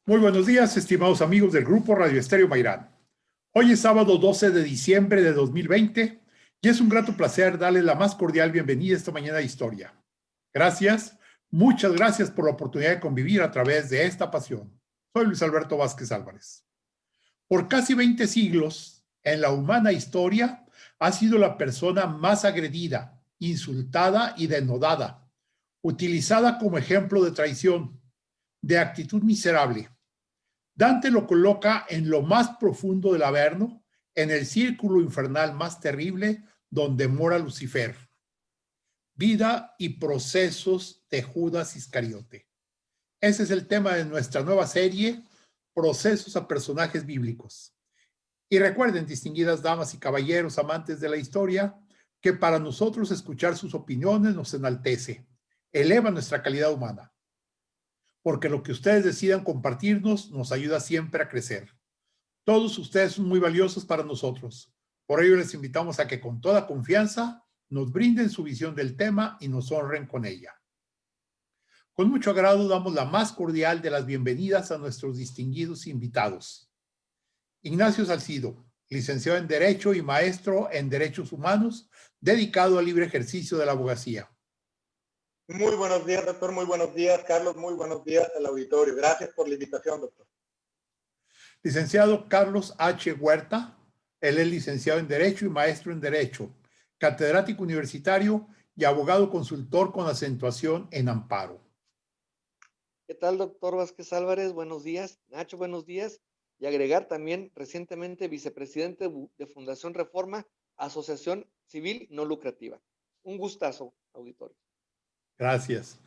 Muy buenos días, estimados amigos del Grupo Radio Estéreo Mairán. Hoy es sábado 12 de diciembre de 2020 y es un grato placer darles la más cordial bienvenida esta mañana a Historia. Gracias, muchas gracias por la oportunidad de convivir a través de esta pasión. Soy Luis Alberto Vázquez Álvarez. Por casi 20 siglos, en la humana historia, ha sido la persona más agredida, insultada y denodada, utilizada como ejemplo de traición, de actitud miserable. Dante lo coloca en lo más profundo del Averno, en el círculo infernal más terrible donde mora Lucifer. Vida y procesos de Judas Iscariote. Ese es el tema de nuestra nueva serie, Procesos a Personajes Bíblicos. Y recuerden, distinguidas damas y caballeros amantes de la historia, que para nosotros escuchar sus opiniones nos enaltece, eleva nuestra calidad humana, porque lo que ustedes decidan compartirnos nos ayuda siempre a crecer. Todos ustedes son muy valiosos para nosotros. Por ello les invitamos a que con toda confianza nos brinden su visión del tema y nos honren con ella. Con mucho agrado damos la más cordial de las bienvenidas a nuestros distinguidos invitados. Ignacio Salcido, licenciado en Derecho y maestro en Derechos Humanos, dedicado al libre ejercicio de la abogacía. Muy buenos días, doctor. Muy buenos días, Carlos. Muy buenos días al auditorio. Gracias por la invitación, doctor. Licenciado Carlos H. Huerta, él es licenciado en Derecho y maestro en Derecho, catedrático universitario y abogado consultor con acentuación en amparo. ¿Qué tal, doctor Vázquez Álvarez? Buenos días. Nacho, buenos días. Y agregar también recientemente vicepresidente de Fundación Reforma, Asociación Civil No Lucrativa. Un gustazo, auditorio. Gracias.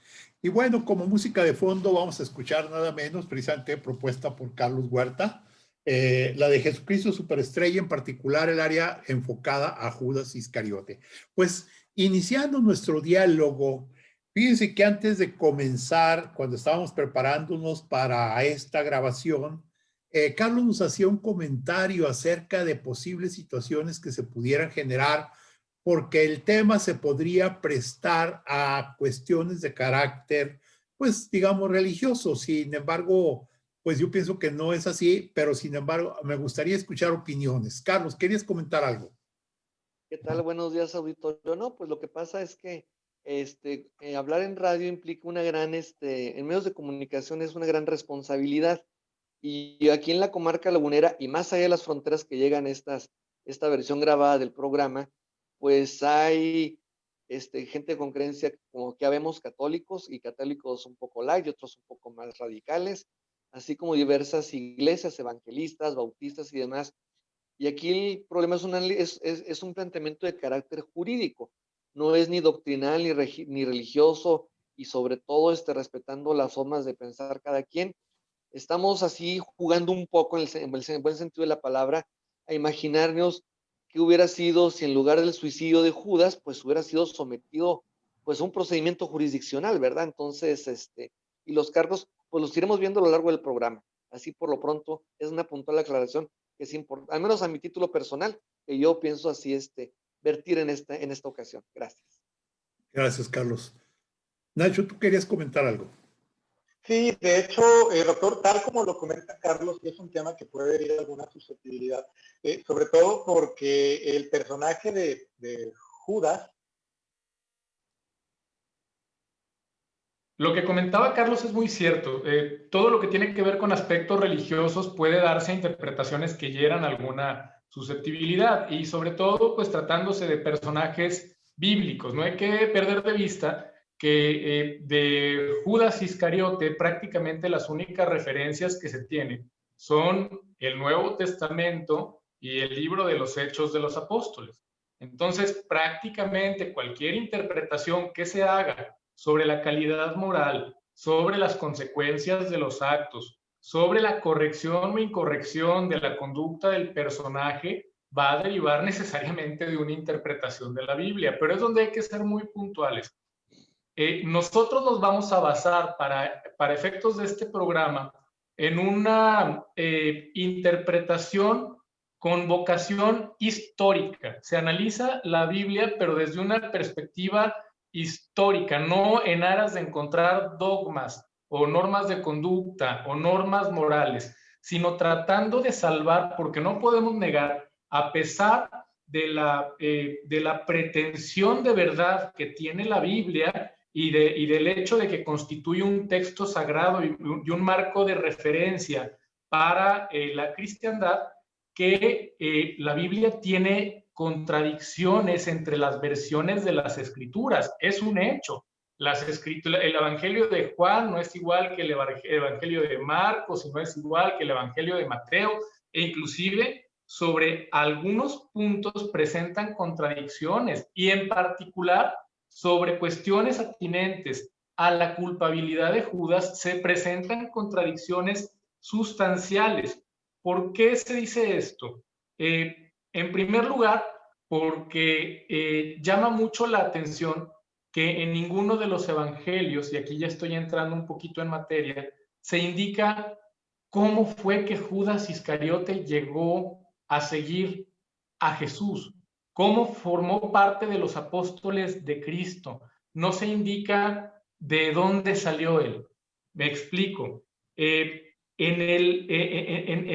Y bueno, como música de fondo vamos a escuchar nada menos, precisamente propuesta por Carlos Huerta, la de Jesucristo Superestrella, en particular el área enfocada a Judas Iscariote. Pues iniciando nuestro diálogo, fíjense que antes de comenzar, cuando estábamos preparándonos para esta grabación, Carlos nos hacía un comentario acerca de posibles situaciones que se pudieran generar porque el tema se podría prestar a cuestiones de carácter, pues digamos, religioso. Sin embargo, pues yo pienso que no es así, pero sin embargo, me gustaría escuchar opiniones. Carlos, ¿querías comentar algo? ¿Qué tal? Buenos días, auditorio. No, pues lo que pasa es que hablar en radio implica una gran, en medios de comunicación es una gran responsabilidad. Y aquí en la comarca lagunera y más allá de las fronteras que llegan esta versión grabada del programa, pues hay gente con creencia, como que habemos católicos y católicos un poco light y otros un poco más radicales, así como diversas iglesias evangelistas, bautistas y demás. Y aquí el problema es un planteamiento de carácter jurídico, no es ni doctrinal ni religioso, y sobre todo respetando las formas de pensar cada quien. Estamos así jugando un poco, en el buen sentido de la palabra, a imaginarnos qué hubiera sido si en lugar del suicidio de Judas, pues hubiera sido sometido pues a un procedimiento jurisdiccional, ¿verdad? Entonces, y los cargos, pues los iremos viendo a lo largo del programa. Así por lo pronto, es una puntual aclaración que es importante, al menos a mi título personal, que yo pienso así, vertir en esta ocasión. Gracias. Gracias, Carlos. Nacho, ¿tú querías comentar algo? Sí, de hecho, doctor, tal como lo comenta Carlos, es un tema que puede herir alguna susceptibilidad, sobre todo porque el personaje de Judas. Lo que comentaba Carlos es muy cierto. Todo lo que tiene que ver con aspectos religiosos puede darse a interpretaciones que hieran alguna susceptibilidad y sobre todo, pues tratándose de personajes bíblicos. No hay que perder de vista que de Judas Iscariote prácticamente las únicas referencias que se tienen son el Nuevo Testamento y el libro de los Hechos de los Apóstoles. Entonces, prácticamente cualquier interpretación que se haga sobre la calidad moral, sobre las consecuencias de los actos, sobre la corrección o incorrección de la conducta del personaje, va a derivar necesariamente de una interpretación de la Biblia, pero es donde hay que ser muy puntuales. Nosotros nos vamos a basar para efectos de este programa en una interpretación con vocación histórica. Se analiza la Biblia, pero desde una perspectiva histórica, no en aras de encontrar dogmas o normas de conducta o normas morales, sino tratando de salvar, porque no podemos negar, a pesar de la pretensión de verdad que tiene la Biblia y del hecho de que constituye un texto sagrado y un marco de referencia para la cristiandad, que la Biblia tiene contradicciones entre las versiones de las Escrituras. Es un hecho. El Evangelio de Juan no es igual que el Evangelio de Marcos, y no es igual que el Evangelio de Mateo, e inclusive sobre algunos puntos presentan contradicciones, y en particular sobre cuestiones atinentes a la culpabilidad de Judas se presentan contradicciones sustanciales. ¿Por qué se dice esto? En primer lugar, porque llama mucho la atención que en ninguno de los evangelios, y aquí ya estoy entrando un poquito en materia, se indica cómo fue que Judas Iscariote llegó a seguir a Jesús, cómo formó parte de los apóstoles de Cristo. No se indica de dónde salió él. Me explico. En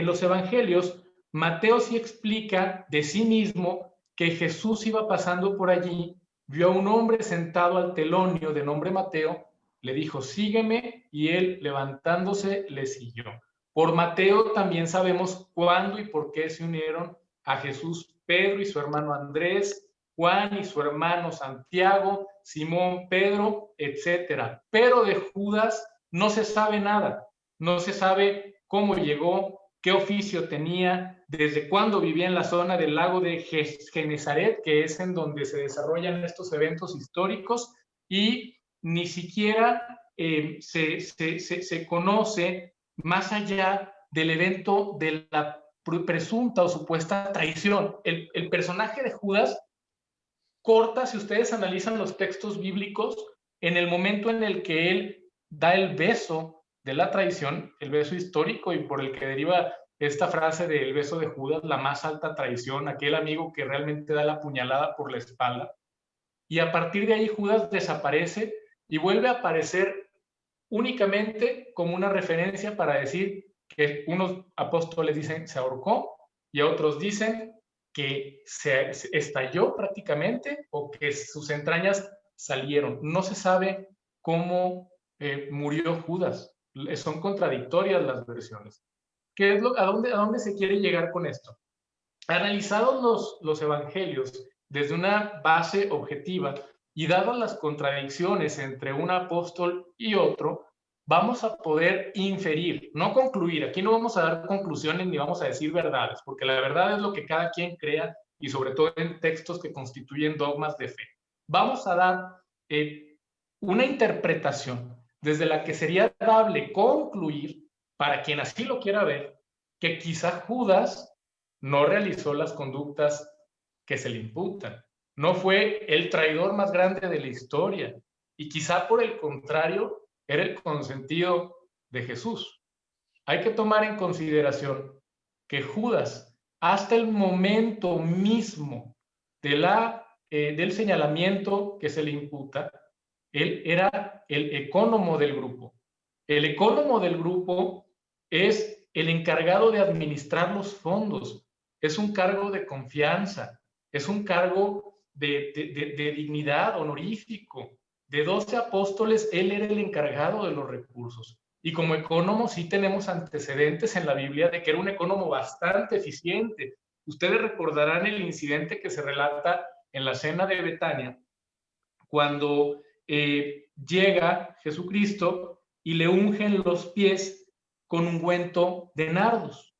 los evangelios, Mateo sí explica de sí mismo que Jesús iba pasando por allí, vio a un hombre sentado al telonio de nombre Mateo, le dijo, sígueme, y él, levantándose, le siguió. Por Mateo también sabemos cuándo y por qué se unieron a Jesús Pedro y su hermano Andrés, Juan y su hermano Santiago, Simón, Pedro, etc. Pero de Judas no se sabe nada. No se sabe cómo llegó, qué oficio tenía, desde cuándo vivía en la zona del lago de Genezaret, que es en donde se desarrollan estos eventos históricos, y ni siquiera se conoce más allá del evento de la presunta o supuesta traición. El personaje de Judas corta, si ustedes analizan los textos bíblicos, en el momento en el que él da el beso de la traición, el beso histórico, y por el que deriva esta frase del beso de Judas, la más alta traición, aquel amigo que realmente da la puñalada por la espalda. Y a partir de ahí Judas desaparece y vuelve a aparecer únicamente como una referencia para decir que unos apóstoles dicen se ahorcó y otros dicen que se estalló prácticamente o que sus entrañas salieron. No se sabe cómo murió Judas. Son contradictorias las versiones. ¿Qué es a dónde se quiere llegar con esto? Analizados los evangelios desde una base objetiva y dadas las contradicciones entre un apóstol y otro, vamos a poder inferir, no concluir. Aquí no vamos a dar conclusiones ni vamos a decir verdades, porque la verdad es lo que cada quien crea, y sobre todo en textos que constituyen dogmas de fe. Vamos a dar una interpretación desde la que sería dable concluir, para quien así lo quiera ver, que quizá Judas no realizó las conductas que se le imputan. No fue el traidor más grande de la historia, y quizá por el contrario era el consentido de Jesús. Hay que tomar en consideración que Judas, hasta el momento mismo del señalamiento que se le imputa, él era el ecónomo del grupo. El ecónomo del grupo es el encargado de administrar los fondos. Es un cargo de confianza, es un cargo de dignidad honorífico. De 12 apóstoles, él era el encargado de los recursos. Y como ecónomo sí tenemos antecedentes en la Biblia de que era un ecónomo bastante eficiente. Ustedes recordarán el incidente que se relata en la cena de Betania, cuando llega Jesucristo y le ungen los pies con ungüento de nardos.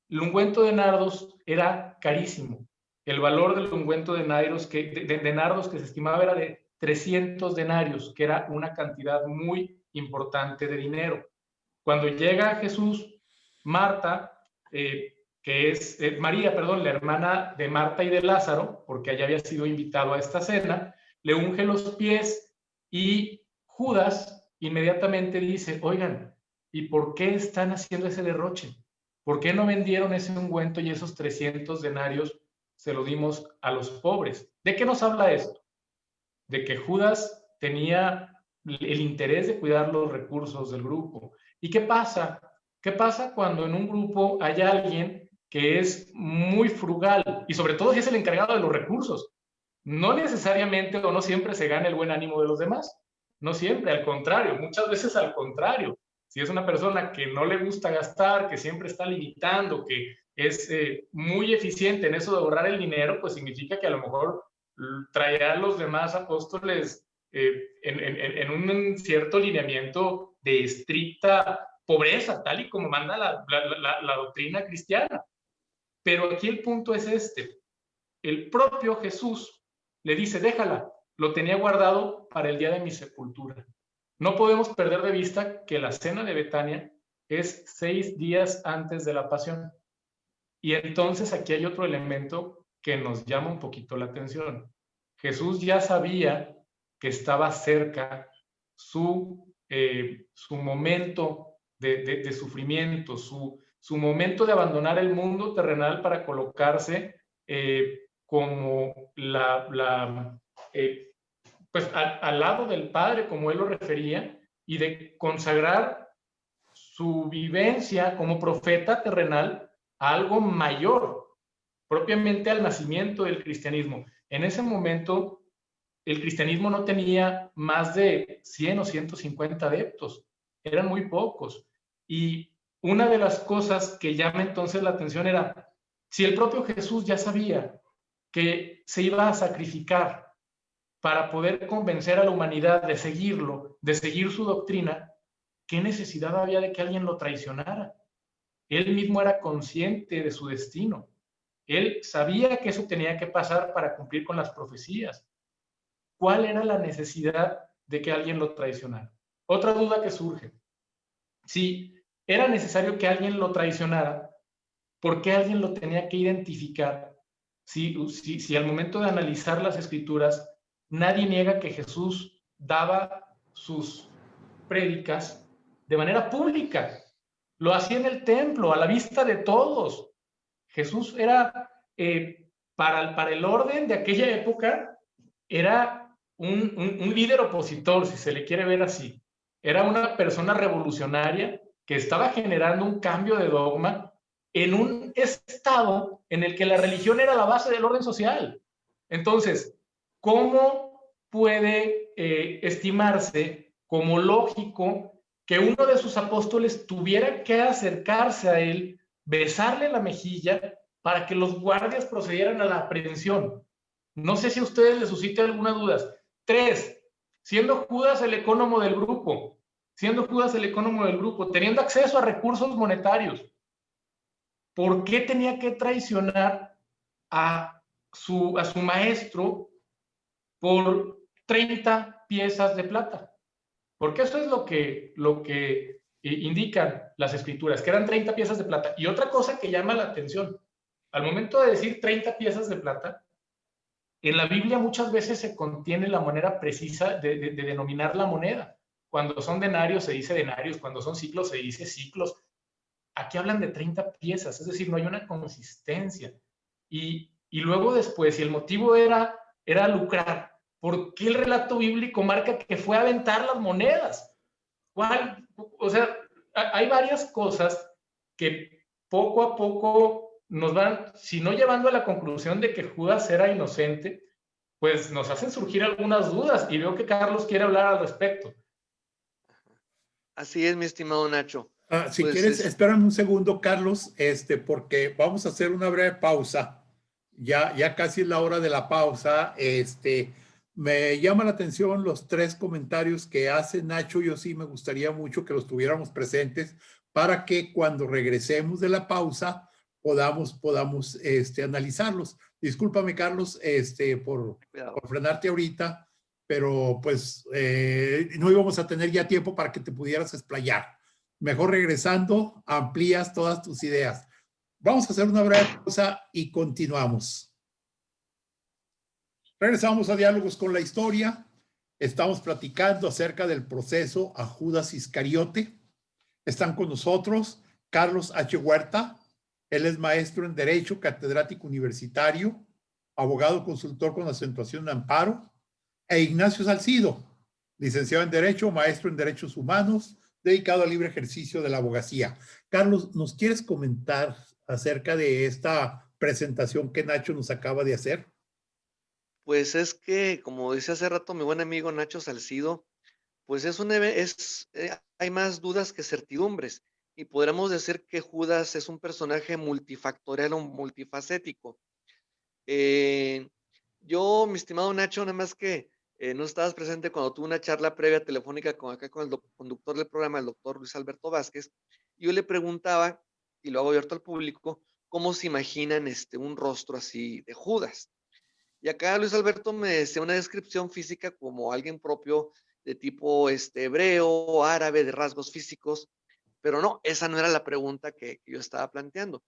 El ungüento de nardos era carísimo. El valor del ungüento de nardos que se estimaba era de 300 denarios, que era una cantidad muy importante de dinero. Cuando llega Jesús, Marta, María, la hermana de Marta y de Lázaro, porque ella había sido invitado a esta cena, le unge los pies, y Judas inmediatamente dice, oigan, ¿y por qué están haciendo ese derroche? ¿Por qué no vendieron ese ungüento y esos 300 denarios se lo dimos a los pobres? ¿De qué nos habla esto? De que Judas tenía el interés de cuidar los recursos del grupo. ¿Y qué pasa? ¿Qué pasa cuando en un grupo hay alguien que es muy frugal y sobre todo si es el encargado de los recursos? No necesariamente o no siempre se gana el buen ánimo de los demás. No siempre, al contrario, muchas veces al contrario. Si es una persona que no le gusta gastar, que siempre está limitando, que es muy eficiente en eso de ahorrar el dinero, pues significa que a lo mejor traerá a los demás apóstoles en un cierto lineamiento de estricta pobreza, tal y como manda la doctrina cristiana. Pero aquí el punto es este. El propio Jesús le dice, déjala, lo tenía guardado para el día de mi sepultura. No podemos perder de vista que la cena de Betania es 6 días antes de la pasión. Y entonces aquí hay otro elemento que nos llama un poquito la atención. Jesús ya sabía que estaba cerca su momento de sufrimiento, su momento de abandonar el mundo terrenal para colocarse como pues al lado del Padre, como él lo refería, y de consagrar su vivencia como profeta terrenal a algo mayor, propiamente al nacimiento del cristianismo. En ese momento, el cristianismo no tenía más de 100 o 150 adeptos, eran muy pocos. Y una de las cosas que llama entonces la atención era, si el propio Jesús ya sabía que se iba a sacrificar para poder convencer a la humanidad de seguirlo, de seguir su doctrina, ¿qué necesidad había de que alguien lo traicionara? Él mismo era consciente de su destino. Él sabía que eso tenía que pasar para cumplir con las profecías. ¿Cuál era la necesidad de que alguien lo traicionara? Otra duda que surge. Si era necesario que alguien lo traicionara, ¿por qué alguien lo tenía que identificar? Si al momento de analizar las escrituras, nadie niega que Jesús daba sus prédicas de manera pública. Lo hacía en el templo, a la vista de todos. Jesús era, para el orden de aquella época, era un líder opositor, si se le quiere ver así. Era una persona revolucionaria que estaba generando un cambio de dogma en un estado en el que la religión era la base del orden social. Entonces, ¿cómo puede estimarse como lógico que uno de sus apóstoles tuviera que acercarse a él, besarle la mejilla para que los guardias procedieran a la aprehensión? No sé si a ustedes les suscite alguna duda. 3, siendo Judas el ecónomo del grupo, teniendo acceso a recursos monetarios, ¿por qué tenía que traicionar a su maestro por 30 piezas de plata? Porque eso es lo que indican las escrituras, que eran 30 piezas de plata. Y otra cosa que llama la atención, al momento de decir 30 piezas de plata, en la Biblia muchas veces se contiene la manera precisa de denominar la moneda. Cuando son denarios se dice denarios, cuando son ciclos se dice ciclos. Aquí hablan de 30 piezas, es decir, no hay una consistencia. Y luego después, si el motivo era lucrar, ¿por qué el relato bíblico marca que fue a aventar las monedas? O sea, hay varias cosas que poco a poco nos van, si no llevando a la conclusión de que Judas era inocente, pues nos hacen surgir algunas dudas y veo que Carlos quiere hablar al respecto. Así es, mi estimado Nacho. Si pues quieres, espérame un segundo, Carlos, porque vamos a hacer una breve pausa. Ya casi es la hora de la pausa. Me llama la atención los 3 comentarios que hace Nacho. Yo sí me gustaría mucho que los tuviéramos presentes para que cuando regresemos de la pausa podamos analizarlos. Discúlpame, Carlos, por frenarte ahorita, pero pues no íbamos a tener ya tiempo para que te pudieras explayar. Mejor regresando, amplías todas tus ideas. Vamos a hacer una breve pausa y continuamos. Regresamos a Diálogos con la Historia. Estamos platicando acerca del proceso a Judas Iscariote. Están con nosotros Carlos H. Huerta. Él es maestro en Derecho, catedrático universitario, abogado consultor con acentuación de amparo, e Ignacio Salcido, licenciado en Derecho, maestro en Derechos Humanos, dedicado al libre ejercicio de la abogacía. Carlos, ¿nos quieres comentar acerca de esta presentación que Nacho nos acaba de hacer? Pues es que, como decía hace rato mi buen amigo Nacho Salcido, pues hay más dudas que certidumbres. Y podríamos decir que Judas es un personaje multifactorial o multifacético. Eh, mi estimado Nacho, nada más que no estabas presente cuando tuve una charla previa telefónica con el conductor del programa, el doctor Luis Alberto Vázquez, y yo le preguntaba, y lo hago abierto al público, cómo se imaginan un rostro así de Judas. Y acá Luis Alberto me decía una descripción física como alguien propio de tipo hebreo, árabe, de rasgos físicos, pero no, esa no era la pregunta que yo estaba planteando.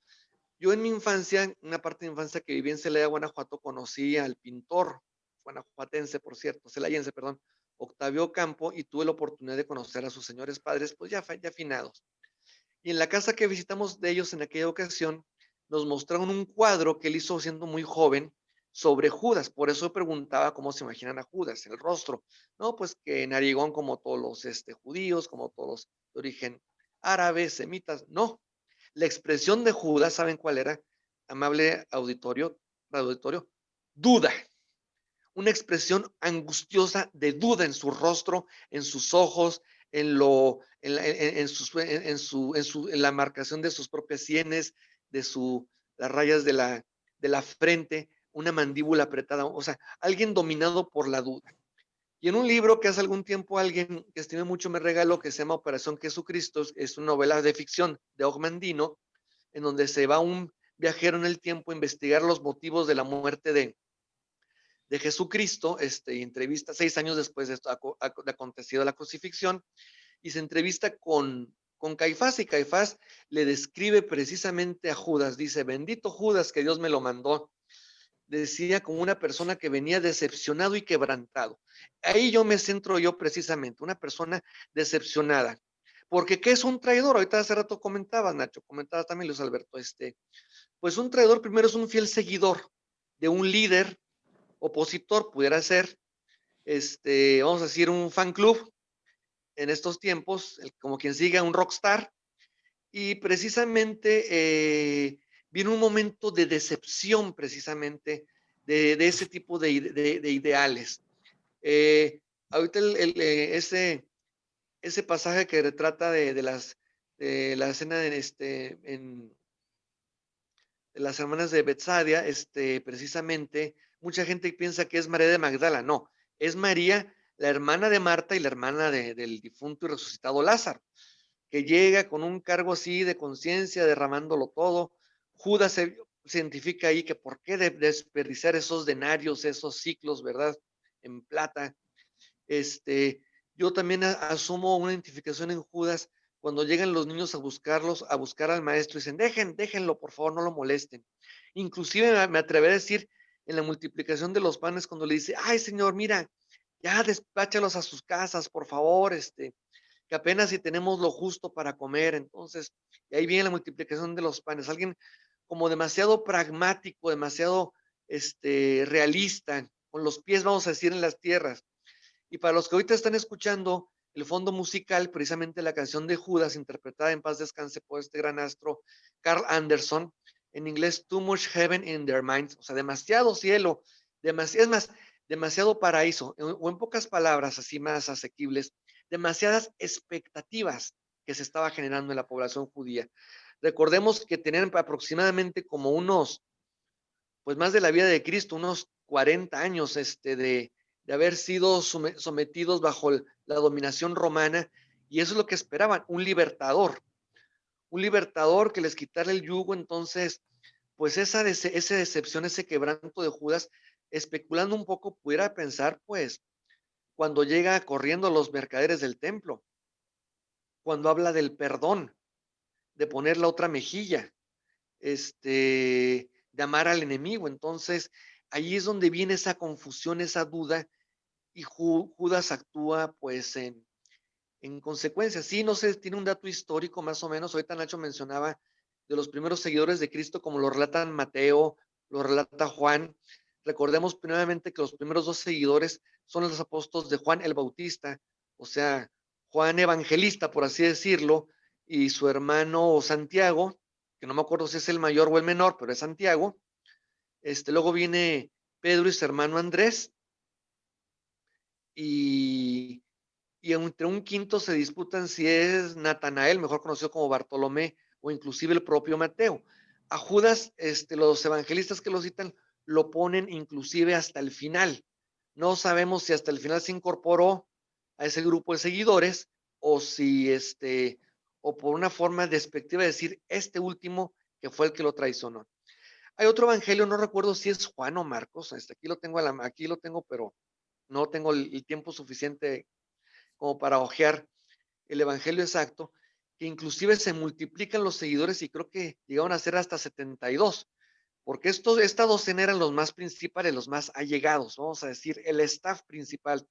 Yo en mi infancia, en una parte de mi infancia que viví en Celaya, Guanajuato, conocí al pintor guanajuatense, por cierto, celayense, perdón, Octavio Campo, y tuve la oportunidad de conocer a sus señores padres, pues ya finados. Y en la casa que visitamos de ellos en aquella ocasión, nos mostraron un cuadro que él hizo siendo muy joven sobre Judas. Por eso preguntaba cómo se imaginan a Judas, el rostro. No, pues que narigón como todos los judíos, como todos los de origen árabe, semitas. No, la expresión de Judas, ¿saben cuál era? Amable auditorio, duda. Una expresión angustiosa de duda en su rostro, en sus ojos, en la marcación de sus propias sienes, las rayas de la frente, una mandíbula apretada, o sea, alguien dominado por la duda. Y en un libro que hace algún tiempo alguien que estime mucho me regaló, que se llama Operación Jesucristo, es una novela de ficción de Ogmandino, en donde se va un viajero en el tiempo a investigar los motivos de la muerte de Jesucristo, entrevista 6 años después de acontecido la crucifixión, y se entrevista con Caifás, y Caifás le describe precisamente a Judas, dice, bendito Judas que Dios me lo mandó, decía como una persona que venía decepcionado y quebrantado. Ahí me centro precisamente, una persona decepcionada. Porque ¿qué es un traidor? Ahorita hace rato comentabas, Nacho, comentabas también Luis Alberto, pues un traidor primero es un fiel seguidor de un líder opositor, pudiera ser, vamos a decir, un fan club en estos tiempos, como quien sigue a un rockstar, y precisamente viene un momento de decepción precisamente de ese tipo de ideales. Ahorita ese pasaje que retrata de la escena de las hermanas de Betsadia, precisamente, mucha gente piensa que es María de Magdala. No, es María, la hermana de Marta y la hermana del difunto y resucitado Lázaro, que llega con un cargo así de conciencia, derramándolo todo. Judas se identifica ahí que por qué desperdiciar esos denarios, esos ciclos, ¿verdad? En plata. Yo también asumo una identificación en Judas cuando llegan los niños a buscar al maestro y dicen, déjenlo, por favor, no lo molesten. Inclusive me atreveré a decir en la multiplicación de los panes cuando le dice, ay, Señor, mira, ya despáchalos a sus casas, por favor, que apenas si tenemos lo justo para comer. Entonces, y ahí viene la multiplicación de los panes. Alguien como demasiado pragmático, demasiado realista, con los pies, vamos a decir, en las tierras. Y para los que ahorita están escuchando el fondo musical, precisamente la canción de Judas, interpretada en paz descanse por este gran astro, Carl Anderson, en inglés, Too Much Heaven in Their Minds, o sea, demasiado cielo, es más, demasiado paraíso, o en pocas palabras, así más asequibles, demasiadas expectativas que se estaba generando en la población judía. Recordemos que tenían aproximadamente como pues más de la vida de Cristo, unos 40 años de haber sido sometidos bajo la dominación romana, y eso es lo que esperaban, un libertador que les quitara el yugo. Entonces, pues esa decepción, ese quebranto de Judas, especulando un poco, pudiera pensar, pues, cuando llega corriendo a los mercaderes del templo, cuando habla del perdón, de poner la otra mejilla, de amar al enemigo. Entonces, ahí es donde viene esa confusión, esa duda, y Judas actúa pues en consecuencia. Sí, no sé, tiene un dato histórico más o menos. Ahorita Nacho mencionaba de los primeros seguidores de Cristo, como lo relatan Mateo, lo relata Juan. Recordemos primeramente que los primeros 2 seguidores son los apóstoles de Juan el Bautista, o sea, Juan Evangelista, por así decirlo, y su hermano Santiago, que no me acuerdo si es el mayor o el menor, pero es Santiago. Luego viene Pedro y su hermano Andrés, y entre un quinto se disputan si es Natanael, mejor conocido como Bartolomé, o inclusive el propio Mateo. A Judas, los evangelistas que lo citan lo ponen inclusive hasta el final. No sabemos si hasta el final se incorporó a ese grupo de seguidores o si o por una forma despectiva de decir este último que fue el que lo traicionó. Hay otro evangelio, no recuerdo si es Juan o Marcos, aquí lo tengo, pero no tengo el tiempo suficiente como para hojear el evangelio exacto, que inclusive se multiplican los seguidores y creo que llegaron a ser hasta 72, porque esta docena eran los más principales, los más allegados, vamos a decir, el staff principal,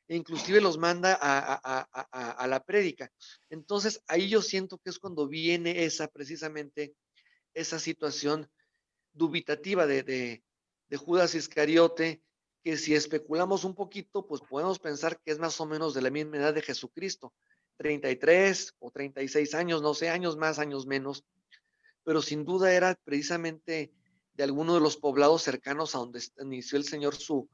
e inclusive los manda a la prédica. Entonces, ahí yo siento que es cuando viene precisamente esa situación dubitativa de Judas Iscariote, que si especulamos un poquito, pues podemos pensar que es más o menos de la misma edad de Jesucristo, 33 o 36 años, no sé, años más, años menos, pero sin duda era precisamente de alguno de los poblados cercanos a donde inició el Señor su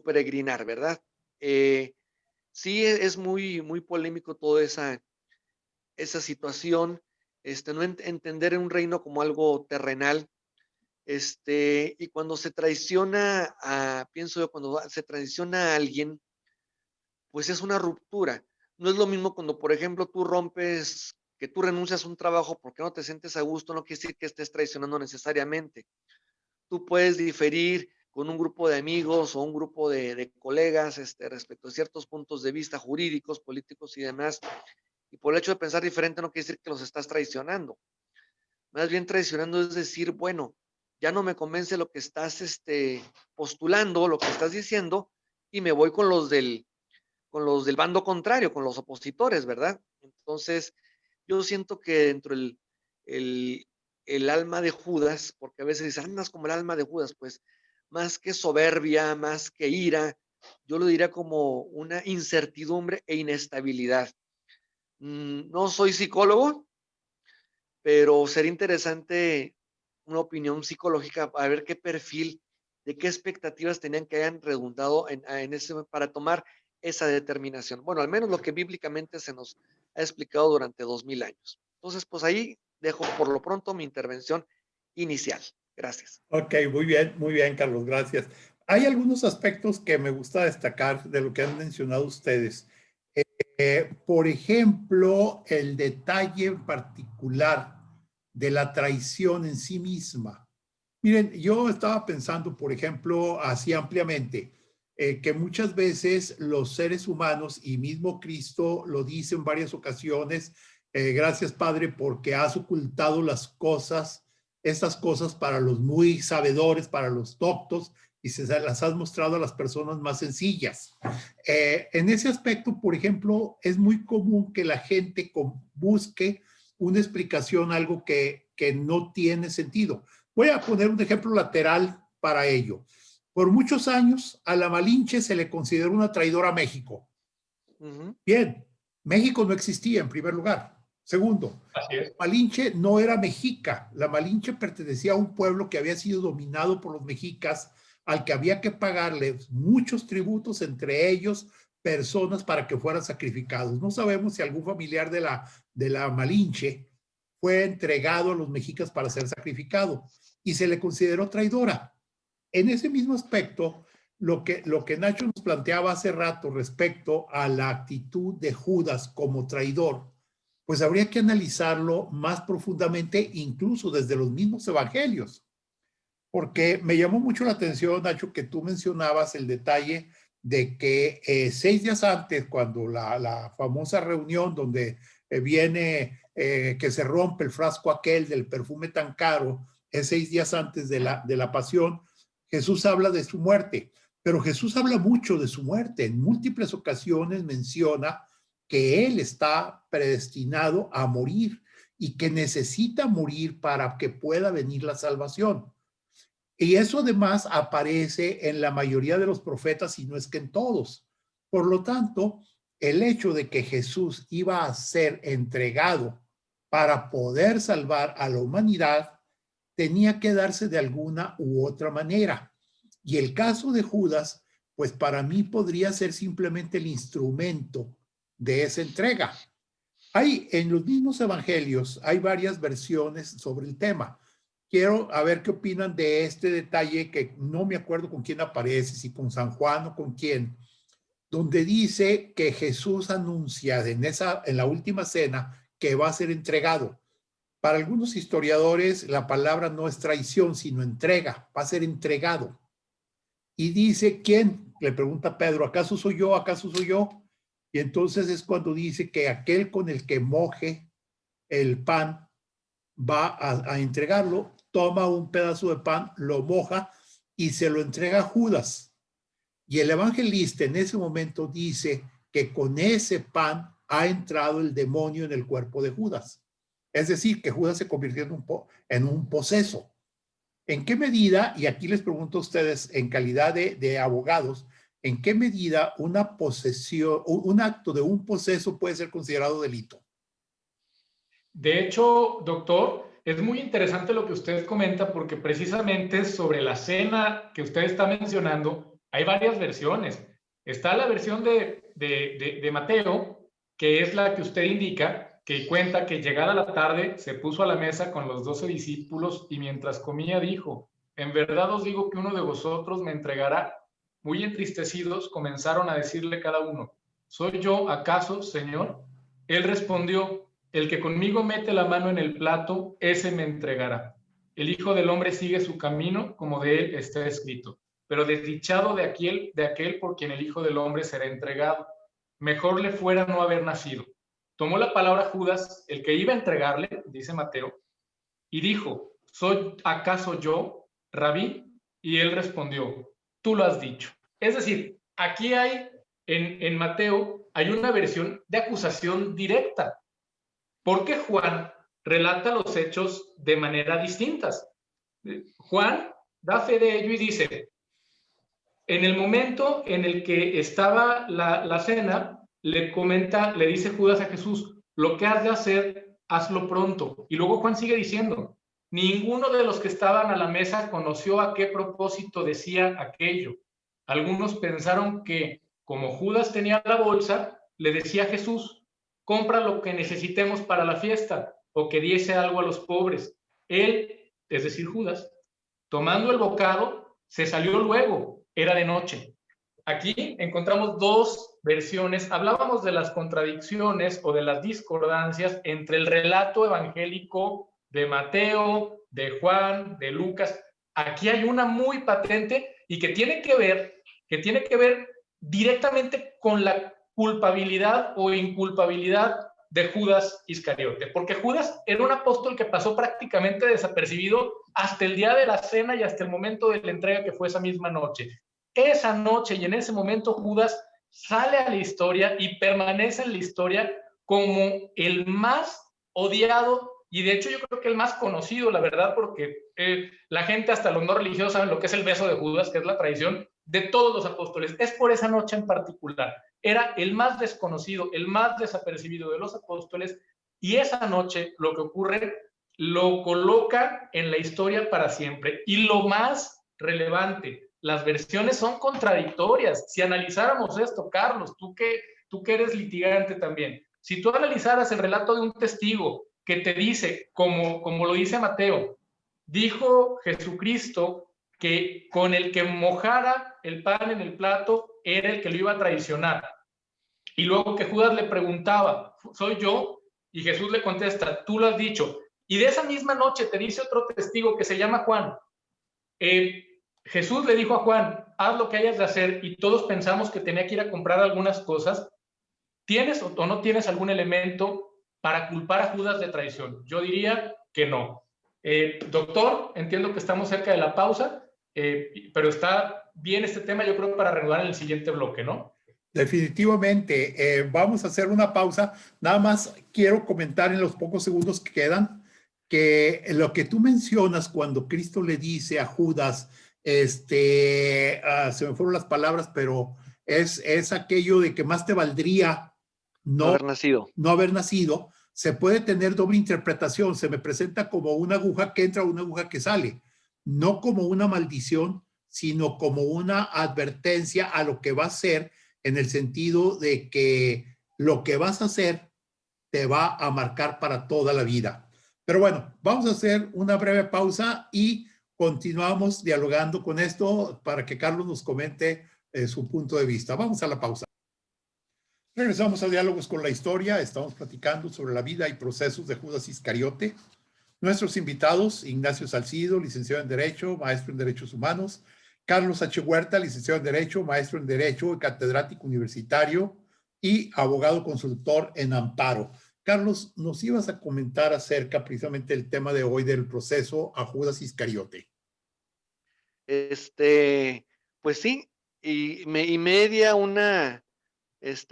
peregrinar, ¿verdad? Sí, es muy, muy polémico toda esa situación, no entender un reino como algo terrenal, y cuando se traiciona pienso yo, cuando se traiciona a alguien, pues es una ruptura. No es lo mismo cuando, por ejemplo, que tú renuncias a un trabajo porque no te sientes a gusto, no quiere decir que estés traicionando necesariamente. Tú puedes diferir con un grupo de amigos o un grupo de colegas respecto a ciertos puntos de vista jurídicos, políticos y demás, y por el hecho de pensar diferente no quiere decir que los estás traicionando. Más bien traicionando es decir, bueno, ya no me convence lo que estás postulando, lo que estás diciendo, y me voy con los del bando contrario, con los opositores, ¿verdad? Entonces, yo siento que dentro el alma de Judas, porque a veces dicen, andas como el alma de Judas, pues más que soberbia, más que ira, yo lo diría como una incertidumbre e inestabilidad. No soy psicólogo, pero sería interesante una opinión psicológica a ver qué perfil, de qué expectativas tenían que hayan redundado para tomar esa determinación. Bueno, al menos lo que bíblicamente se nos ha explicado durante 2000 años. Entonces, pues ahí dejo por lo pronto mi intervención inicial. Gracias. Ok, muy bien, Carlos, gracias. Hay algunos aspectos que me gusta destacar de lo que han mencionado ustedes. Por ejemplo, el detalle particular de la traición en sí misma. Miren, yo estaba pensando, por ejemplo, así ampliamente, que muchas veces los seres humanos y mismo Cristo lo dice en varias ocasiones, gracias Padre porque has ocultado estas cosas para los muy sabedores, para los doctos, y se las has mostrado a las personas más sencillas. En ese aspecto, por ejemplo, es muy común que la gente busque una explicación, algo que no tiene sentido. Voy a poner un ejemplo lateral para ello. Por muchos años a la Malinche se le consideró una traidora a México. Bien, México no existía en primer lugar. Segundo, la Malinche no era mexica. La Malinche pertenecía a un pueblo que había sido dominado por los mexicas, al que había que pagarle muchos tributos, entre ellos personas para que fueran sacrificados. No sabemos si algún familiar de la Malinche fue entregado a los mexicas para ser sacrificado y se le consideró traidora. En ese mismo aspecto, lo que Nacho nos planteaba hace rato respecto a la actitud de Judas como traidor, pues habría que analizarlo más profundamente, incluso desde los mismos evangelios. Porque me llamó mucho la atención, Nacho, que tú mencionabas el detalle de que 6 días antes, cuando la famosa reunión donde viene que se rompe el frasco aquel del perfume tan caro, es 6 días antes de la pasión, Jesús habla de su muerte. Pero Jesús habla mucho de su muerte. En múltiples ocasiones menciona que él está predestinado a morir y que necesita morir para que pueda venir la salvación. Y eso además aparece en la mayoría de los profetas y no es que en todos. Por lo tanto, el hecho de que Jesús iba a ser entregado para poder salvar a la humanidad tenía que darse de alguna u otra manera. Y el caso de Judas, pues para mí podría ser simplemente el instrumento de esa entrega. Hay en los mismos evangelios, hay varias versiones sobre el tema. Quiero a ver qué opinan de este detalle que no me acuerdo con quién aparece, si con San Juan o con quién, donde dice que Jesús anuncia en la última cena que va a ser entregado. Para algunos historiadores la palabra no es traición, sino entrega, va a ser entregado. Y dice, ¿quién? Le pregunta Pedro, ¿acaso soy yo? ¿Acaso soy yo? Y entonces es cuando dice que aquel con el que moje el pan va a entregarlo, toma un pedazo de pan, lo moja y se lo entrega a Judas. Y el evangelista en ese momento dice que con ese pan ha entrado el demonio en el cuerpo de Judas. Es decir, que Judas se convirtió en un poseso. ¿En qué medida, y aquí les pregunto a ustedes en calidad de abogados, en qué medida una posesión, un acto de un poseso puede ser considerado delito? De hecho, doctor, es muy interesante lo que usted comenta porque precisamente sobre la cena que usted está mencionando hay varias versiones. Está la versión de Mateo, que es la que usted indica, que cuenta que llegada la tarde se puso a la mesa con los 12 discípulos y mientras comía dijo, en verdad os digo que uno de vosotros me entregará. Muy entristecidos comenzaron a decirle cada uno, ¿soy yo acaso, Señor? Él respondió, el que conmigo mete la mano en el plato, ese me entregará. El Hijo del Hombre sigue su camino, como de él está escrito. Pero desdichado de aquel por quien el Hijo del Hombre será entregado. Mejor le fuera no haber nacido. Tomó la palabra Judas, el que iba a entregarle, dice Mateo, y dijo, ¿soy acaso yo, Rabí? Y él respondió, tú lo has dicho. Es decir, aquí hay, en Mateo, hay una versión de acusación directa. Porque Juan relata los hechos de manera distintas. Juan da fe de ello y dice, en el momento en el que estaba la cena, le dice Judas a Jesús, lo que has de hacer, hazlo pronto. Y luego Juan sigue diciendo, ninguno de los que estaban a la mesa conoció a qué propósito decía aquello. Algunos pensaron que, como Judas tenía la bolsa, le decía a Jesús, compra lo que necesitemos para la fiesta, o que diese algo a los pobres. Él, es decir, Judas, tomando el bocado, se salió luego, era de noche. Aquí encontramos dos versiones. Hablábamos de las contradicciones o de las discordancias entre el relato evangélico de Mateo, de Juan, de Lucas. Aquí hay una muy patente y que tiene que ver directamente con la culpabilidad o inculpabilidad de Judas Iscariote, porque Judas era un apóstol que pasó prácticamente desapercibido hasta el día de la cena y hasta el momento de la entrega, que fue esa misma noche. Esa noche y en ese momento Judas sale a la historia y permanece en la historia como el más odiado y de hecho yo creo que el más conocido, la verdad, porque la gente hasta los no religiosos saben lo que es el beso de Judas, que es la tradición de todos los apóstoles. Es por esa noche en particular. Era el más desconocido, el más desapercibido de los apóstoles y esa noche lo que ocurre lo coloca en la historia para siempre. Y lo más relevante, las versiones son contradictorias. Si analizáramos esto, Carlos, tú que eres litigante también, si tú analizaras el relato de un testigo que te dice, como lo dice Mateo, dijo Jesucristo que con el que mojara el pan en el plato era el que lo iba a traicionar. Y luego que Judas le preguntaba, ¿soy yo? Y Jesús le contesta, tú lo has dicho. Y de esa misma noche te dice otro testigo que se llama Juan. Jesús le dijo a Juan, haz lo que hayas de hacer, y todos pensamos que tenía que ir a comprar algunas cosas. ¿Tienes o no tienes algún elemento para culpar a Judas de traición? Yo diría que no. Doctor, entiendo que estamos cerca de la pausa, pero está bien este tema, yo creo, para reanudar en el siguiente bloque, ¿no? Definitivamente. Vamos a hacer una pausa. Nada más quiero comentar en los pocos segundos que quedan que lo que tú mencionas cuando Cristo le dice a Judas, se me fueron las palabras, pero es aquello de que más te valdría No haber nacido. no haber nacido, se puede tener doble interpretación. Se me presenta como una aguja que entra, una aguja que sale, no como una maldición, sino como una advertencia a lo que va a ser, en el sentido de que lo que vas a hacer te va a marcar para toda la vida. Pero bueno, vamos a hacer una breve pausa y continuamos dialogando con esto para que Carlos nos comente su punto de vista. Vamos a la pausa. Regresamos a Diálogos con la Historia. Estamos platicando sobre la vida y procesos de Judas Iscariote. Nuestros invitados: Ignacio Salcido, licenciado en Derecho, maestro en Derechos Humanos; Carlos H. Huerta, licenciado en Derecho, maestro en Derecho y catedrático universitario y abogado consultor en amparo. Carlos, nos ibas a comentar acerca precisamente del tema de hoy, del proceso a Judas Iscariote. Pues sí, y media una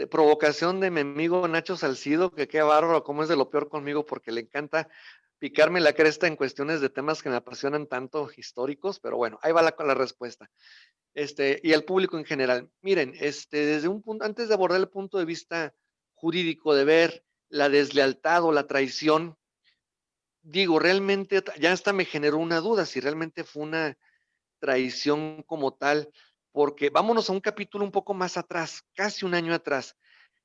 provocación de mi amigo Nacho Salcido, que qué bárbaro, cómo es de lo peor conmigo, porque le encanta picarme la cresta en cuestiones de temas que me apasionan tanto, históricos, pero bueno, ahí va la respuesta. Y al público en general. Miren, desde un punto, antes de abordar el punto de vista jurídico, de ver la deslealtad o la traición, digo, realmente ya hasta me generó una duda si realmente fue una traición como tal, porque vámonos a un capítulo un poco más atrás, casi un año atrás.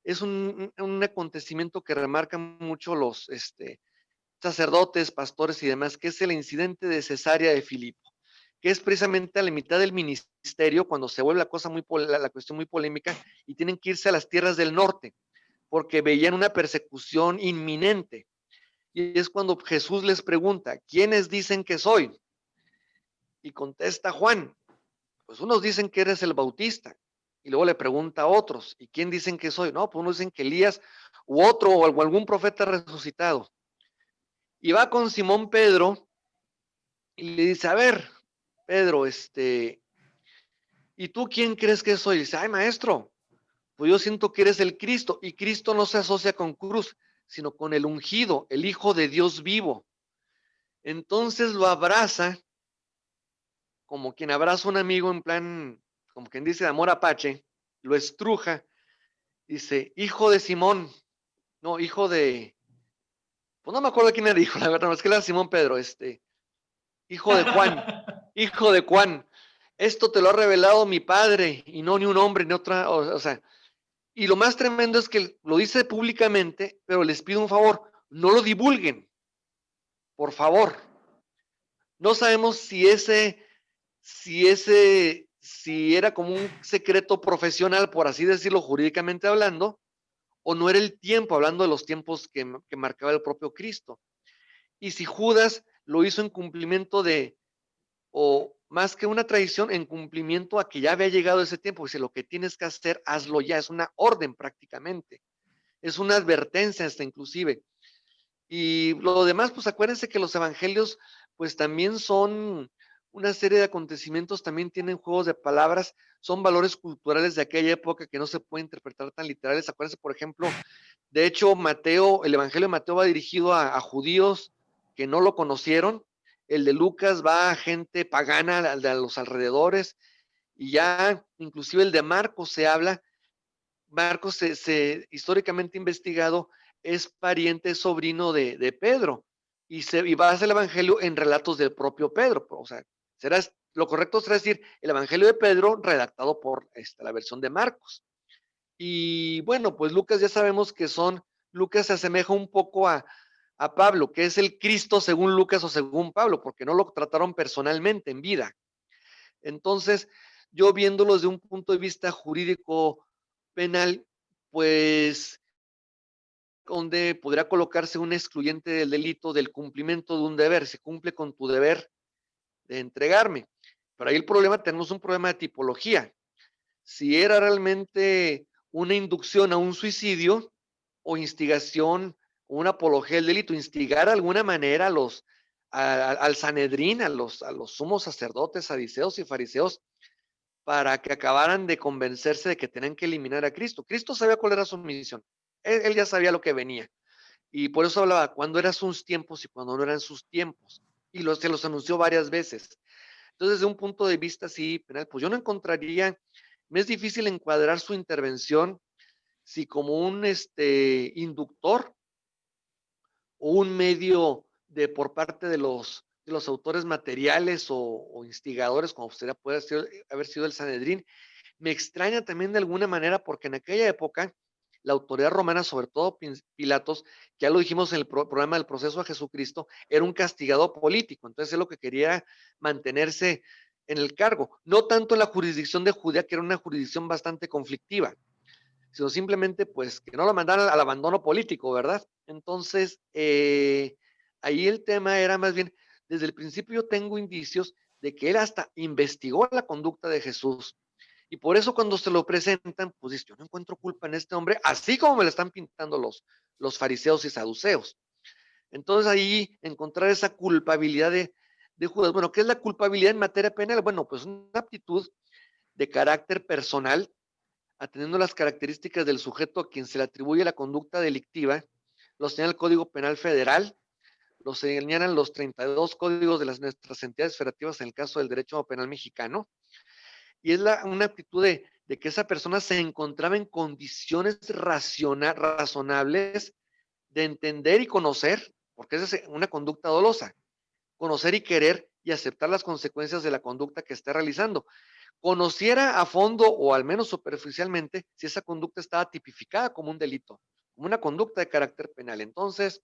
Es un acontecimiento que remarca mucho los sacerdotes, pastores y demás, que es el incidente de Cesarea de Filipo, que es precisamente a la mitad del ministerio, cuando se vuelve la cosa la cuestión muy polémica y tienen que irse a las tierras del norte, porque veían una persecución inminente. Y es cuando Jesús les pregunta, ¿quiénes dicen que soy? Y contesta Juan, pues unos dicen que eres el Bautista. Y luego le pregunta a otros, ¿y quién dicen que soy? No, pues unos dicen que Elías u otro o algún profeta resucitado. Y va con Simón Pedro y le dice, a ver, Pedro, ¿y tú quién crees que soy? Y dice, ay, maestro, pues yo siento que eres el Cristo. Y Cristo no se asocia con cruz, sino con el ungido, el Hijo de Dios vivo. Entonces lo abraza, como quien abraza a un amigo en plan, como quien dice de amor apache, lo estruja, dice, hijo de Simón, no, hijo de, pues no me acuerdo quién era hijo, la verdad, es que era Simón Pedro, hijo de Juan, hijo de Juan, esto te lo ha revelado mi padre y no ni un hombre ni otra, o sea, y lo más tremendo es que lo dice públicamente, pero les pido un favor, no lo divulguen, por favor. No sabemos si era como un secreto profesional, por así decirlo, jurídicamente hablando, o no era el tiempo, hablando de los tiempos que marcaba el propio Cristo. Y si Judas lo hizo en cumplimiento o más que una traición, en cumplimiento a que ya había llegado ese tiempo, dice, lo que tienes que hacer, hazlo ya, es una orden prácticamente, es una advertencia hasta inclusive. Y lo demás, pues acuérdense que los evangelios, pues también son una serie de acontecimientos, también tienen juegos de palabras, son valores culturales de aquella época que no se puede interpretar tan literales. Acuérdense, por ejemplo, de hecho, Mateo, el evangelio de Mateo va dirigido a judíos que no lo conocieron, el de Lucas va a gente pagana, a los alrededores, y ya inclusive el de Marcos se habla. Marcos, históricamente investigado, es pariente, sobrino de Pedro, y va a hacer el evangelio en relatos del propio Pedro. O sea, lo correcto será decir el evangelio de Pedro redactado por la versión de Marcos. Y bueno, pues Lucas ya sabemos que Lucas se asemeja un poco a Pablo, que es el Cristo según Lucas o según Pablo, porque no lo trataron personalmente en vida. Entonces, yo viéndolo desde un punto de vista jurídico penal, pues donde podría colocarse un excluyente del delito del cumplimiento de un deber, se cumple con tu deber de entregarme. Pero ahí el problema, tenemos un problema de tipología. Si era realmente una inducción a un suicidio o instigación, una apología del delito, instigar de alguna manera al Sanedrín, a los sumos sacerdotes, saduceos y fariseos, para que acabaran de convencerse de que tenían que eliminar a Cristo. Cristo sabía cuál era su misión. Él ya sabía lo que venía. Y por eso hablaba cuando eran sus tiempos y cuando no eran sus tiempos. Y se los anunció varias veces. Entonces, desde un punto de vista así penal, pues yo no encontraría, me es difícil encuadrar su intervención si como un inductor o un medio por parte de los autores materiales o instigadores, como puede haber sido el Sanedrín. Me extraña también de alguna manera porque en aquella época la autoridad romana, sobre todo Pilatos, que ya lo dijimos en el programa del proceso a Jesucristo, era un castigado político, entonces es lo que quería mantenerse en el cargo, no tanto en la jurisdicción de Judea, que era una jurisdicción bastante conflictiva, sino simplemente pues que no lo mandaran al abandono político, ¿verdad? Entonces, ahí el tema era más bien, desde el principio yo tengo indicios de que él hasta investigó la conducta de Jesús, y por eso cuando se lo presentan, pues dice, yo no encuentro culpa en este hombre, así como me lo están pintando los fariseos y saduceos. Entonces ahí encontrar esa culpabilidad de Judas. Bueno, ¿qué es la culpabilidad en materia penal? Bueno, pues una aptitud de carácter personal, atendiendo las características del sujeto a quien se le atribuye la conducta delictiva, lo señala el Código Penal Federal, lo señalan los 32 códigos de nuestras entidades federativas en el caso del derecho penal mexicano, y es una actitud de que esa persona se encontraba en condiciones razonables de entender y conocer, porque esa es una conducta dolosa, conocer y querer y aceptar las consecuencias de la conducta que está realizando. Conociera a fondo o al menos superficialmente si esa conducta estaba tipificada como un delito, como una conducta de carácter penal. Entonces,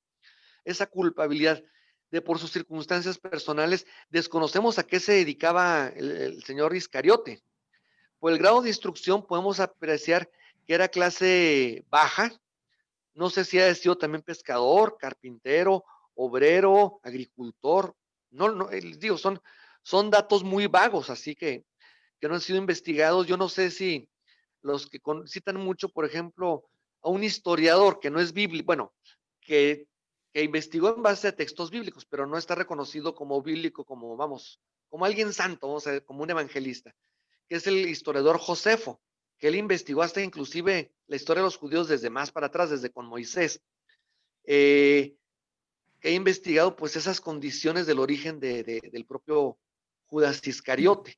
esa culpabilidad de por sus circunstancias personales, desconocemos a qué se dedicaba el señor Iscariote. Por el grado de instrucción podemos apreciar que era clase baja, no sé si ha sido también pescador, carpintero, obrero, agricultor, no digo, son datos muy vagos, así que no han sido investigados. Yo no sé si los que citan mucho, por ejemplo, a un historiador que no es bíblico, bueno, que investigó en base a textos bíblicos, pero no está reconocido como bíblico, como alguien santo, vamos a ver, como un evangelista, que es el historiador Josefo, que él investigó hasta inclusive la historia de los judíos desde más para atrás, desde con Moisés, que ha investigado pues esas condiciones del origen del propio Judas Iscariote,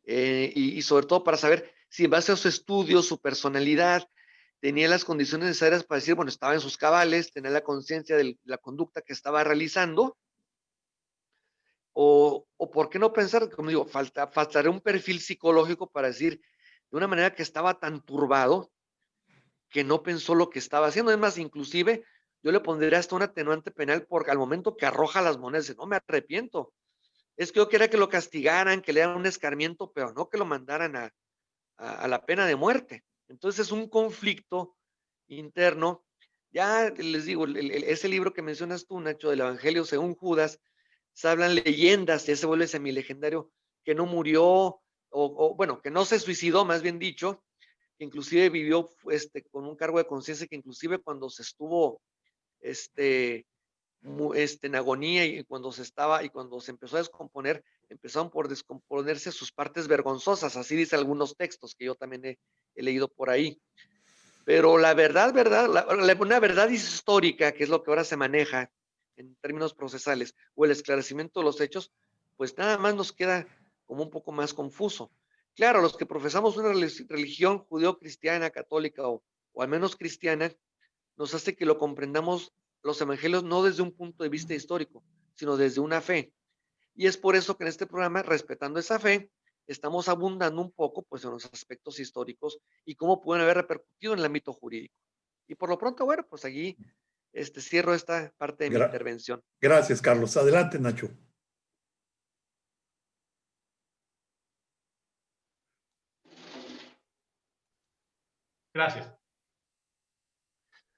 y sobre todo para saber si en base a su estudio, su personalidad, tenía las condiciones necesarias para decir, bueno, estaba en sus cabales, tenía la conciencia de la conducta que estaba realizando, o por qué no pensar, como digo, faltaría un perfil psicológico para decir de una manera que estaba tan turbado que no pensó lo que estaba haciendo. Es más, inclusive yo le pondría hasta un atenuante penal porque al momento que arroja las monedas, no me arrepiento. Es que yo quería que lo castigaran, que le dieran un escarmiento, pero no que lo mandaran a la pena de muerte. Entonces es un conflicto interno. Ya les digo, ese libro que mencionas tú, Nacho, del Evangelio según Judas, se hablan leyendas, ya se vuelve semilegendario, que no murió, bueno, que no se suicidó, más bien dicho, que inclusive vivió con un cargo de conciencia, que inclusive cuando se estuvo en agonía y cuando se empezó a descomponer, empezaron por descomponerse sus partes vergonzosas, así dice algunos textos que yo también he leído por ahí. Pero la verdad, una verdad histórica, que es lo que ahora se maneja en términos procesales, o el esclarecimiento de los hechos, pues nada más nos queda como un poco más confuso. Claro, los que profesamos una religión judeo-cristiana, católica o al menos cristiana, nos hace que lo comprendamos los evangelios no desde un punto de vista histórico, sino desde una fe. Y es por eso que en este programa, respetando esa fe, estamos abundando un poco pues, en los aspectos históricos y cómo pueden haber repercutido en el ámbito jurídico. Y por lo pronto, bueno, pues aquí cierro esta parte de mi intervención. Gracias, Carlos. Adelante, Nacho. Gracias.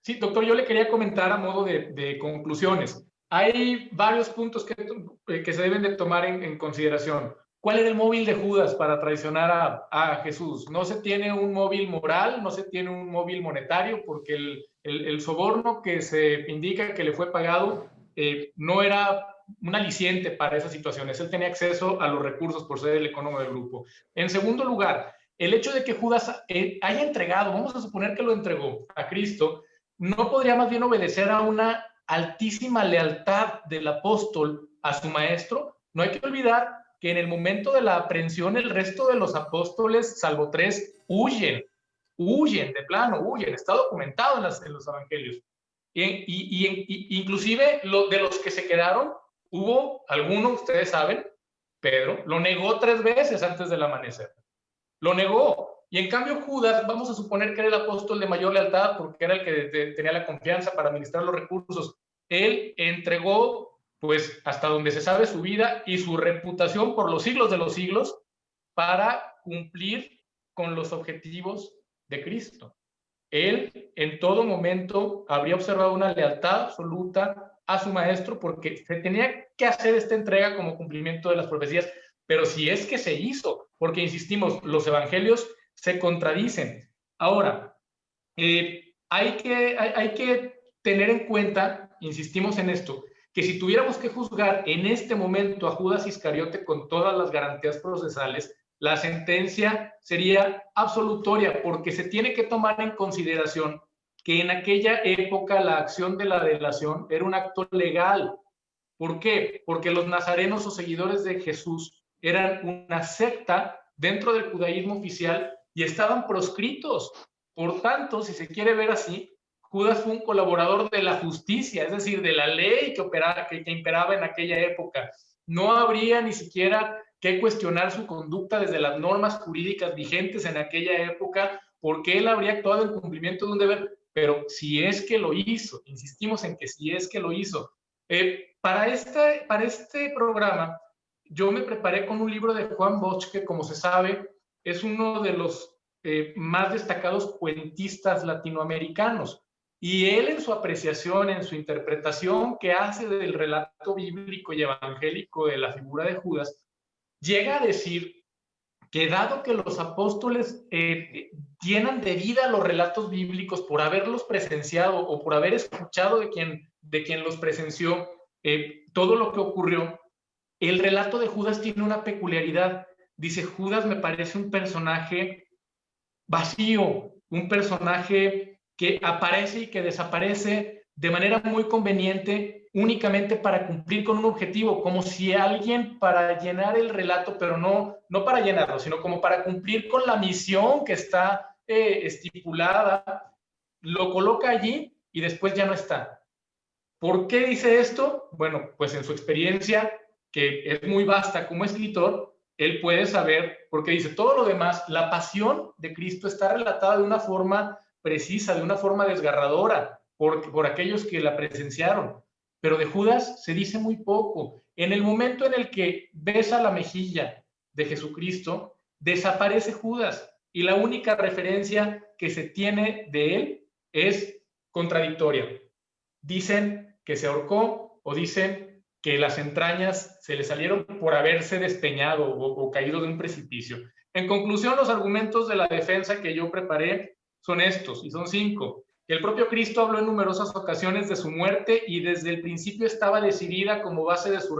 Sí, doctor, yo le quería comentar a modo de conclusiones. Hay varios puntos que se deben de tomar en consideración. ¿Cuál era el móvil de Judas para traicionar a Jesús? No se tiene un móvil moral, no se tiene un móvil monetario, porque el soborno que se indica que le fue pagado no era un aliciente para esas situaciones. Él tenía acceso a los recursos por ser el economo del grupo. En segundo lugar, el hecho de que Judas haya entregado, vamos a suponer que lo entregó a Cristo, no podría más bien obedecer a una altísima lealtad del apóstol a su maestro. No hay que olvidar que en el momento de la aprehensión el resto de los apóstoles, salvo 3, huyen de plano, huyen, está documentado en los evangelios. Inclusive de los que se quedaron, hubo algunos, ustedes saben, Pedro lo negó 3 veces antes del amanecer. Lo negó. Y en cambio Judas, vamos a suponer que era el apóstol de mayor lealtad porque era el que tenía la confianza para administrar los recursos. Él entregó, pues, hasta donde se sabe, su vida y su reputación por los siglos de los siglos para cumplir con los objetivos de Cristo. Él en todo momento habría observado una lealtad absoluta a su maestro porque se tenía que hacer esta entrega como cumplimiento de las profecías, pero si es que se hizo, porque insistimos, los evangelios se contradicen. Ahora, hay que tener en cuenta, insistimos en esto, que si tuviéramos que juzgar en este momento a Judas Iscariote con todas las garantías procesales, la sentencia sería absolutoria, porque se tiene que tomar en consideración que en aquella época la acción de la delación era un acto legal. ¿Por qué? Porque los nazarenos o seguidores de Jesús eran una secta dentro del judaísmo oficial y estaban proscritos. Por tanto, si se quiere ver así, Judas fue un colaborador de la justicia, es decir, de la ley que imperaba en aquella época. No habría ni siquiera que cuestionar su conducta desde las normas jurídicas vigentes en aquella época, porque él habría actuado en cumplimiento de un deber, pero si es que lo hizo, insistimos en que si es que lo hizo. Para este programa, yo me preparé con un libro de Juan Bosch, que como se sabe, es uno de los más destacados cuentistas latinoamericanos. Y él en su apreciación, en su interpretación que hace del relato bíblico y evangélico de la figura de Judas, llega a decir que dado que los apóstoles llenan de vida los relatos bíblicos por haberlos presenciado o por haber escuchado de quien los presenció todo lo que ocurrió, el relato de Judas tiene una peculiaridad. Dice, Judas me parece un personaje vacío, un personaje que aparece y que desaparece de manera muy conveniente únicamente para cumplir con un objetivo, como si alguien para llenar el relato, pero no para llenarlo, sino como para cumplir con la misión que está estipulada, lo coloca allí y después ya no está. ¿Por qué dice esto? Bueno, pues en su experiencia, que es muy vasta como escritor, él puede saber, porque dice, todo lo demás, la pasión de Cristo está relatada de una forma precisa, de una forma desgarradora, por aquellos que la presenciaron. Pero de Judas se dice muy poco. En el momento en el que besa la mejilla de Jesucristo, desaparece Judas y la única referencia que se tiene de él es contradictoria. Dicen que se ahorcó o dicen que las entrañas se le salieron por haberse despeñado o caído de un precipicio. En conclusión, los argumentos de la defensa que yo preparé son estos, y son 5. El propio Cristo habló en numerosas ocasiones de su muerte y desde el principio estaba decidida como base de su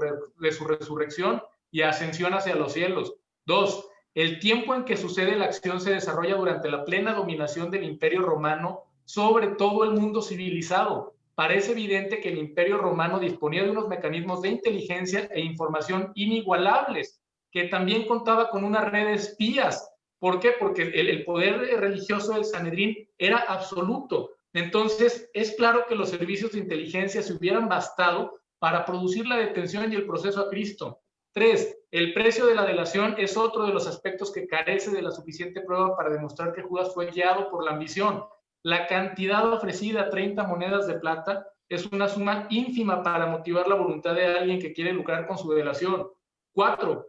resurrección y ascensión hacia los cielos. 2. El tiempo en que sucede la acción se desarrolla durante la plena dominación del Imperio Romano sobre todo el mundo civilizado. Parece evidente que el Imperio Romano disponía de unos mecanismos de inteligencia e información inigualables, que también contaba con una red de espías. ¿Por qué? Porque el poder religioso del Sanedrín era absoluto. Entonces, es claro que los servicios de inteligencia se hubieran bastado para producir la detención y el proceso a Cristo. 3. El precio de la delación es otro de los aspectos que carece de la suficiente prueba para demostrar que Judas fue guiado por la ambición. La cantidad ofrecida, 30 monedas de plata, es una suma ínfima para motivar la voluntad de alguien que quiere lucrar con su delación. 4.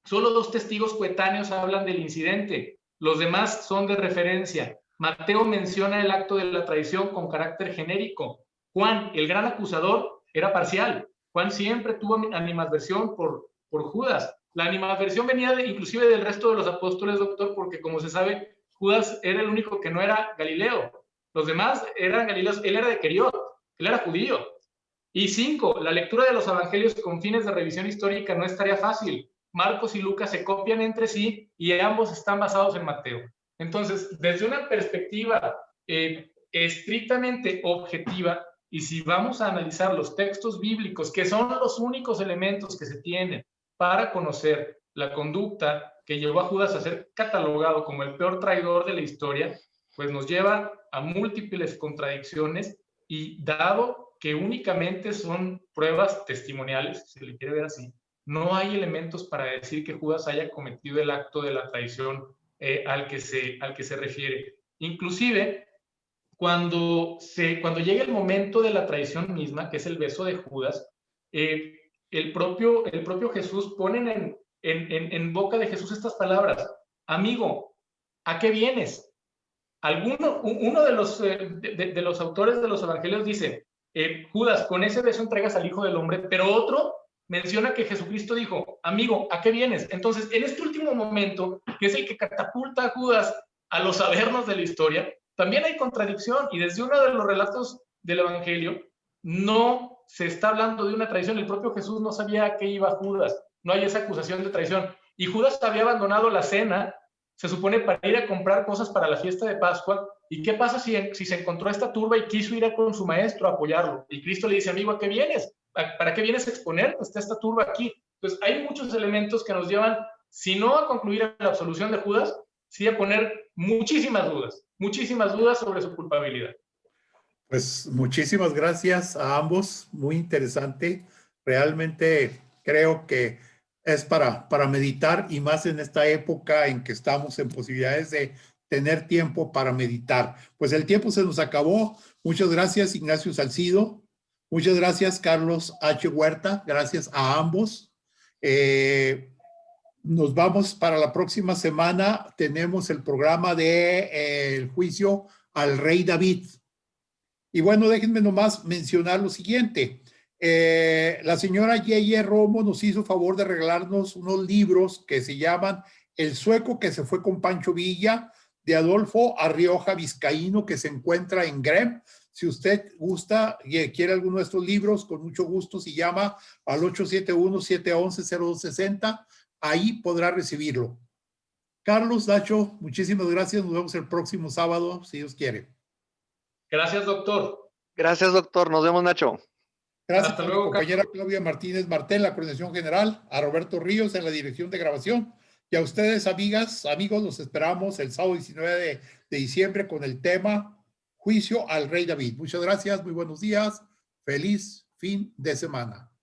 Solo 2 testigos coetáneos hablan del incidente. Los demás son de referencia. Mateo menciona el acto de la traición con carácter genérico. Juan, el gran acusador, era parcial. Juan siempre tuvo animadversión por Judas. La animadversión venía inclusive del resto de los apóstoles, doctor, porque como se sabe, Judas era el único que no era Galileo. Los demás eran galileos. Él era de Queriot. Él era judío. Y 5, la lectura de los evangelios con fines de revisión histórica no es tarea fácil. Marcos y Lucas se copian entre sí y ambos están basados en Mateo. Entonces, desde una perspectiva estrictamente objetiva, y si vamos a analizar los textos bíblicos, que son los únicos elementos que se tienen para conocer la conducta que llevó a Judas a ser catalogado como el peor traidor de la historia, pues nos lleva a múltiples contradicciones, y dado que únicamente son pruebas testimoniales, si se le quiere ver así, no hay elementos para decir que Judas haya cometido el acto de la traición al que se refiere. Inclusive, cuando llega el momento de la traición misma, que es el beso de Judas, el propio Jesús pone en boca de Jesús estas palabras: amigo, ¿a qué vienes? Uno de los autores de los evangelios dice, Judas, con ese beso entregas al Hijo del Hombre, pero otro menciona que Jesucristo dijo, amigo, ¿a qué vienes? Entonces, en este último momento, que es el que catapulta a Judas a los avernos de la historia, también hay contradicción, y desde uno de los relatos del evangelio no se está hablando de una traición. El propio Jesús no sabía a qué iba Judas, no hay esa acusación de traición, y Judas había abandonado la cena, se supone, para ir a comprar cosas para la fiesta de Pascua. ¿Y qué pasa si se encontró esta turba y quiso ir con su maestro a apoyarlo? Y Cristo le dice, amigo, ¿a qué vienes? ¿Para qué vienes a exponer? Está esta turba aquí. Entonces, hay muchos elementos que nos llevan, si no a concluir a la absolución de Judas, sí a poner muchísimas dudas sobre su culpabilidad. Pues muchísimas gracias a ambos, muy interesante. Realmente creo que es para meditar, y más en esta época en que estamos en posibilidades de tener tiempo para meditar. Pues el tiempo se nos acabó. Muchas gracias, Ignacio Salcido. Muchas gracias, Carlos H. Huerta. Gracias a ambos. Nos vamos para la próxima semana. Tenemos el programa de el juicio al rey David. Y bueno, déjenme nomás mencionar lo siguiente. La señora Yeye Romo nos hizo favor de regalarnos unos libros que se llaman El sueco que se fue con Pancho Villa, de Adolfo Arrioja Vizcaíno, que se encuentra en Grem. Si usted gusta y quiere alguno de estos libros, con mucho gusto, si llama al 871-711-0260, ahí podrá recibirlo. Carlos, Nacho, muchísimas gracias. Nos vemos el próximo sábado, si Dios quiere. Gracias, doctor. Gracias, doctor. Nos vemos, Nacho. Gracias. Hasta a luego, mi compañera Claudia Martínez Martel, la coordinación general, a Roberto Ríos en la dirección de grabación, y a ustedes, amigas, amigos, los esperamos el sábado 19 de diciembre con el tema Juicio al Rey David. Muchas gracias, muy buenos días, feliz fin de semana.